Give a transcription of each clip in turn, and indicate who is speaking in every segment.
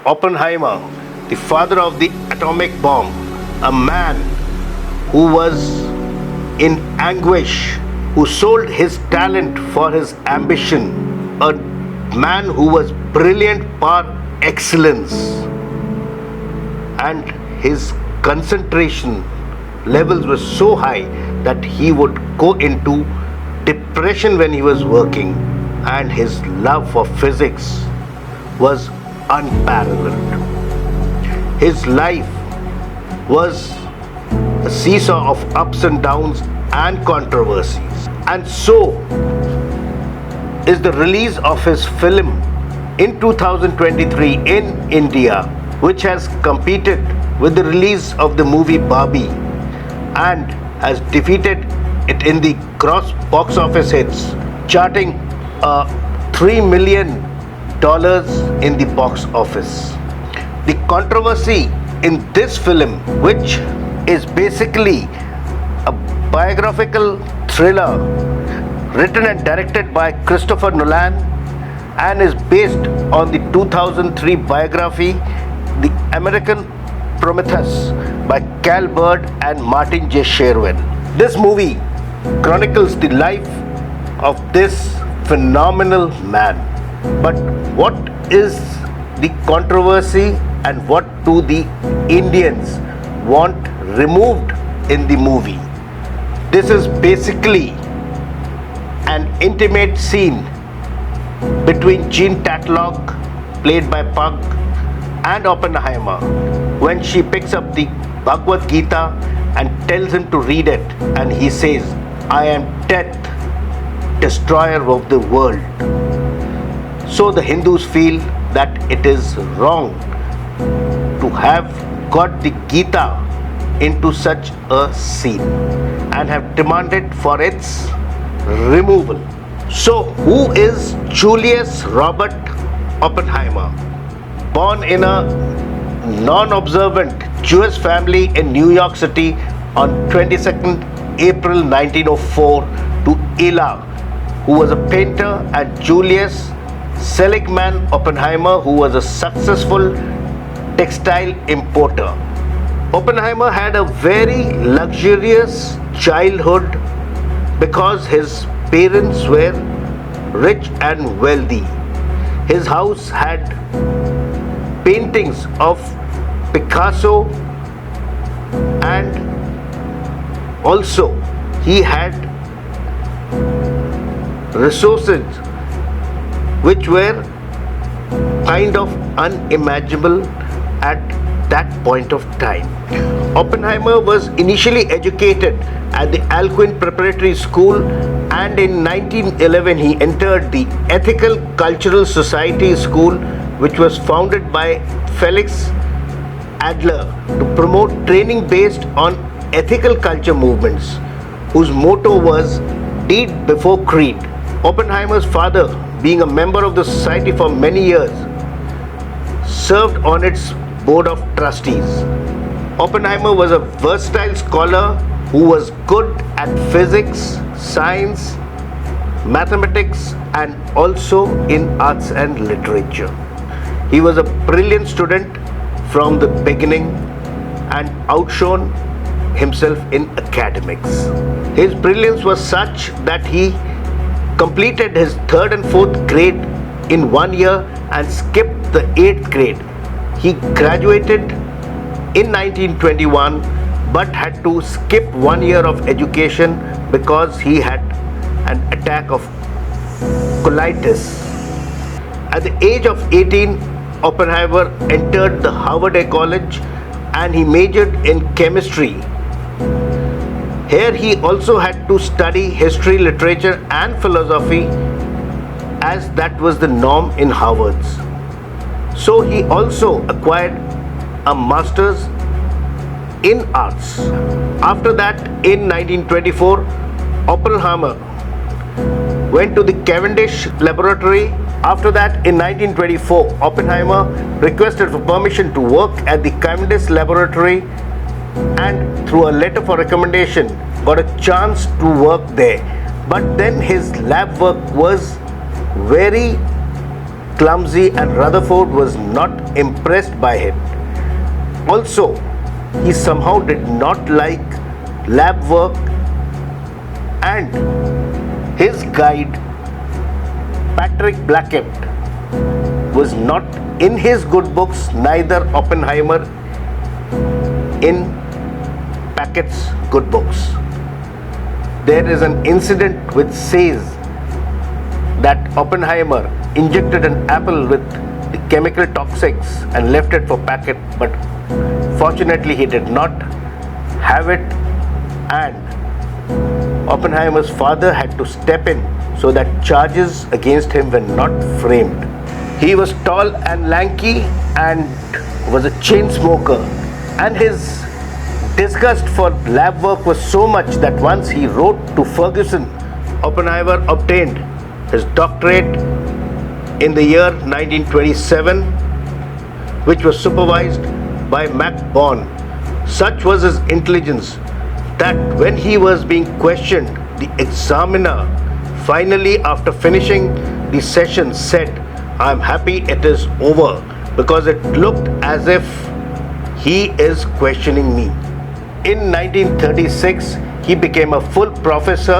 Speaker 1: Oppenheimer, the father of the atomic bomb, a man who was in anguish, who sold his talent for his ambition, a man who was brilliant par excellence, and his concentration levels were so high that he would go into depression when he was working, and his love for physics was unparalleled. His life was a seesaw of ups and downs and controversies. And so is the release of his film in 2023 in India, which has competed with the release of the movie Barbie and has defeated it in the gross box office hits, charting $3 million in the box office. The controversy in this film, which is basically a biographical thriller written and directed by Christopher Nolan and is based on the 2003 biography The American Prometheus by Bird and Martin Sherwin. This movie chronicles the life of this phenomenal man. But what is the controversy and what do the Indians want removed in the movie? This is basically an intimate scene between Jean Tatlock, played by Pug, and Oppenheimer when she picks up the Bhagavad Gita and tells him to read it, and he says, "I am death, destroyer of the world." So the Hindus feel that it is wrong to have got the Gita into such a scene and have demanded for its removal. So who is Julius Robert Oppenheimer? Born in a non-observant Jewish family in New York City on 22nd April 1904 to Ella, who was a painter, and Julius Seligman Oppenheimer, who was a successful textile importer. Oppenheimer had a very luxurious childhood because his parents were rich and wealthy. His house had paintings of Picasso, and also he had resources which were kind of unimaginable at that point of time. Oppenheimer was initially educated at the Alcuin Preparatory School, and in 1911 he entered the Ethical Cultural Society School, which was founded by Felix Adler to promote training based on ethical culture movements, whose motto was "Deed before Creed." Oppenheimer's father, being a member of the society for many years, served on its board of trustees. Oppenheimer was a versatile scholar who was good at physics, science, mathematics, and also in arts and literature. He was a brilliant student from the beginning and outshone himself in academics. His brilliance was such that he completed his 3rd and 4th grade in 1 year and skipped the 8th grade. He graduated in 1921 but had to skip 1 year of education because he had an attack of colitis. At the age of 18, Oppenheimer entered the Harvard College and he majored in chemistry. Here he also had to study history, literature and philosophy, as that was the norm in Harvard's. So he also acquired a master's in arts. After that, in 1924, Oppenheimer went to the Cavendish Laboratory. After that, in 1924, Oppenheimer requested for permission to work at the Cavendish Laboratory, and through a letter for recommendation got a chance to work there. But then his lab work was very clumsy, and Rutherford was not impressed by it. Also, he somehow did not like lab work, and his guide, Patrick Blackett, was not in his good books, neither Oppenheimer in Packett's good books. There is an incident which says that Oppenheimer injected an apple with the chemical toxics and left it for Packett, but fortunately he did not have it, and Oppenheimer's father had to step in so that charges against him were not framed. He was tall and lanky and was a chain smoker, and his disgust for lab work was so much that once he wrote to Ferguson. Oppenheimer obtained his doctorate in the year 1927, which was supervised by Mac Born. Such was his intelligence that when he was being questioned, the examiner finally, after finishing the session, said, "I'm happy it is over," because it looked as if he is questioning me. In 1936, he became a full professor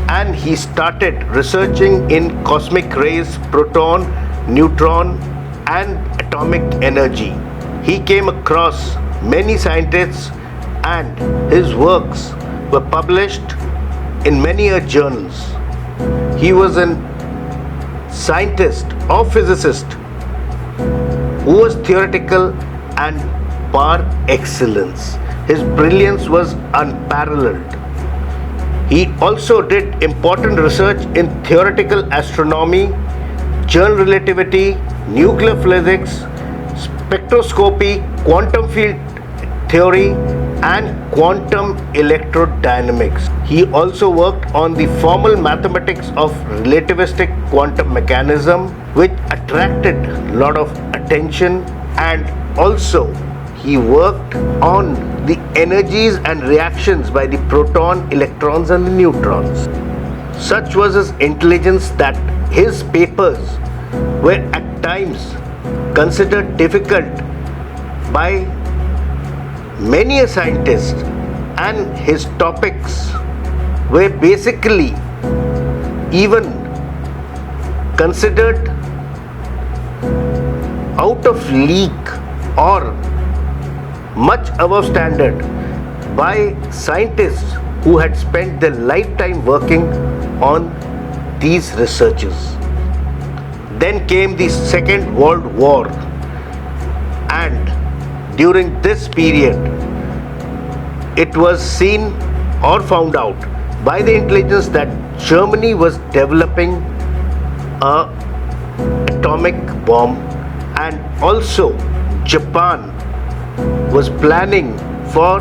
Speaker 1: and he started researching in cosmic rays, proton, neutron, and atomic energy. He came across many scientists and his works were published in many journals. He was a scientist or physicist who was theoretical and par excellence. His brilliance was unparalleled. He also did important research in theoretical astronomy, general relativity, nuclear physics, spectroscopy, quantum field theory, and quantum electrodynamics. He also worked on the formal mathematics of relativistic quantum mechanism, which attracted a lot of attention, and also he worked on the energies and reactions by the proton, electrons, and the neutrons. Such was his intelligence that his papers were at times considered difficult by many a scientist, and his topics were basically even considered out of league or much above standard by scientists who had spent their lifetime working on these researches. Then came the Second World War, and during this period, it was seen or found out by the intelligence that Germany was developing a atomic bomb, and also Japan was planning for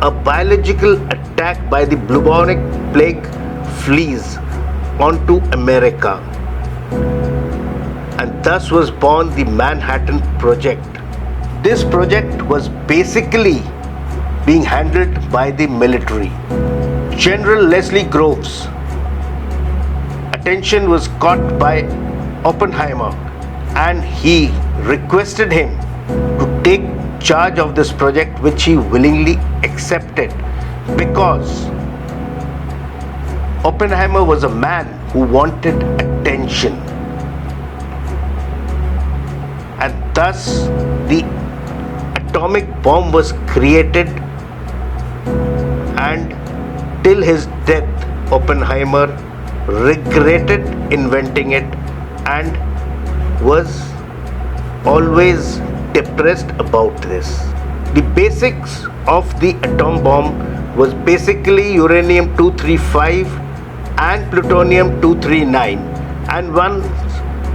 Speaker 1: a biological attack by the bubonic plague fleas onto America, and thus was born the Manhattan Project. This project was basically being handled by the military. General Leslie Groves' attention was caught by Oppenheimer, and he requested him to take charge of this project, which he willingly accepted, because Oppenheimer was a man who wanted attention, and thus the atomic bomb was created, and till his death Oppenheimer regretted inventing it and was always depressed about this. The basics of the atom bomb was basically uranium-235 and plutonium-239, and once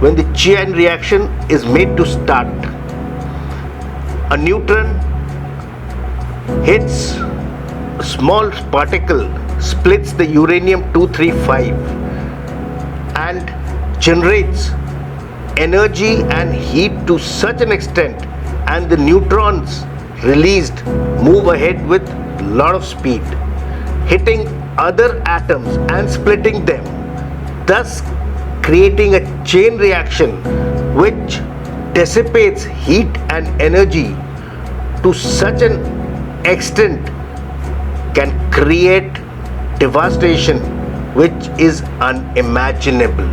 Speaker 1: when the chain reaction is made to start, a neutron hits a small particle, splits the uranium-235 and generates energy and heat to such an extent, and the neutrons released move ahead with a lot of speed, hitting other atoms and splitting them, thus creating a chain reaction which dissipates heat and energy to such an extent can create devastation which is unimaginable.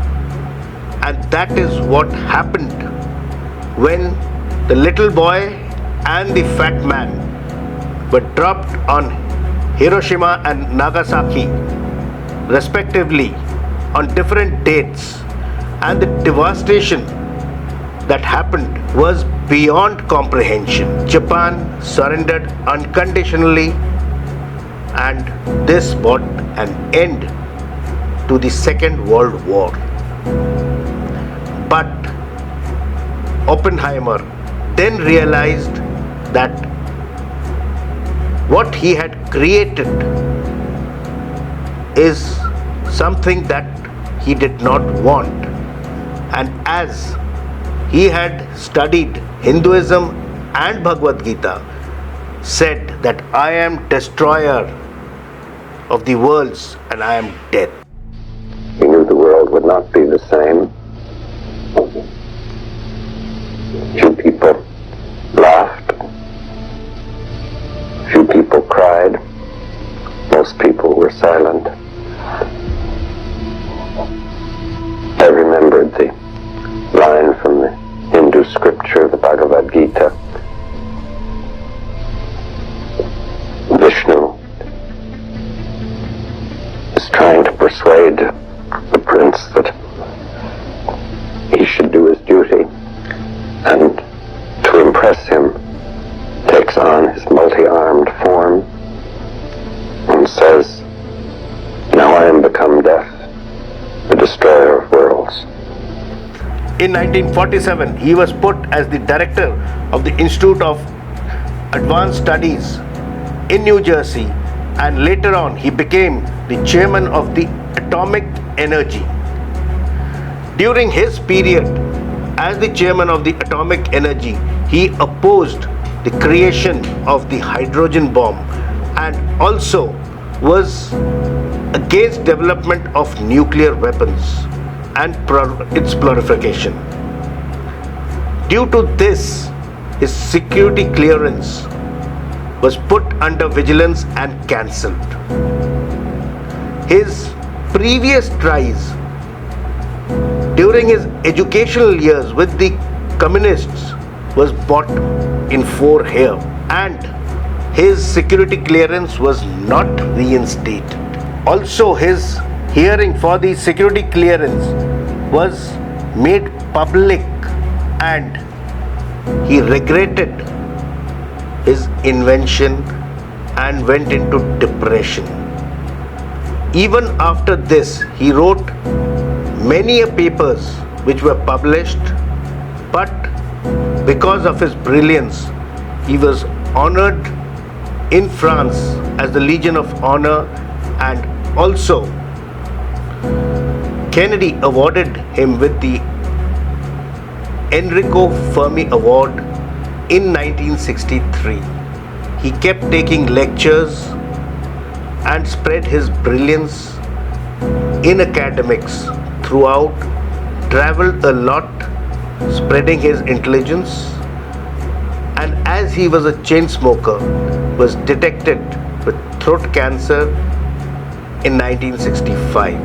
Speaker 1: And that is what happened when the little boy and the fat man were dropped on Hiroshima and Nagasaki respectively on different dates, and the devastation that happened was beyond comprehension. Japan surrendered unconditionally, and this brought an end to the Second World War. But Oppenheimer then realized that what he had created is something that he did not want. And as he had studied Hinduism and Bhagavad Gita, said that I am destroyer of the worlds and I am death.
Speaker 2: He knew the world would not be the same. Few people laughed. Few people cried. Most people were silent. I remembered the line from the Hindu scripture, the Bhagavad Gita. Vishnu is trying to persuade the prince that he should do his duty, and to impress him takes on his multi-armed form and says, "Now I am become death, the destroyer of worlds."
Speaker 1: In 1947, he was put as the director of the Institute of Advanced Studies in New Jersey, and later on he became the chairman of the Atomic Energy. During his period as the chairman of the Atomic Energy, he opposed the creation of the hydrogen bomb and also was against development of nuclear weapons and its proliferation. Due to this, his security clearance was put under vigilance and cancelled. His previous tries during his educational years with the communists was brought in for here, and his security clearance was not reinstated. Also, his hearing for the security clearance was made public, and he regretted his invention and went into depression. Even after this, he wrote many papers which were published, but because of his brilliance, he was honored in France as the Legion of Honor, and also Kennedy awarded him with the Enrico Fermi Award in 1963. He kept taking lectures and spread his brilliance in academics throughout, traveled a lot spreading his intelligence, and as he was a chain smoker, was detected with throat cancer in 1965.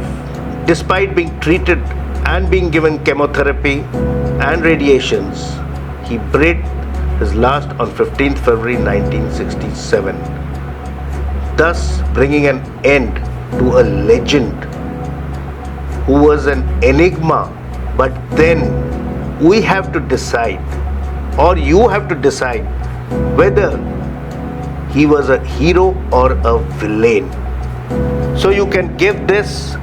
Speaker 1: Despite being treated and being given chemotherapy and radiations, he breathed his last on 15th February 1967, thus bringing an end to a legend who was an enigma. But then we have to decide, or you have to decide, whether he was a hero or a villain. So you can give this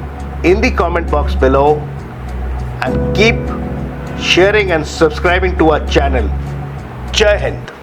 Speaker 1: in the comment box below, and keep sharing and subscribing to our channel. Jai Hind.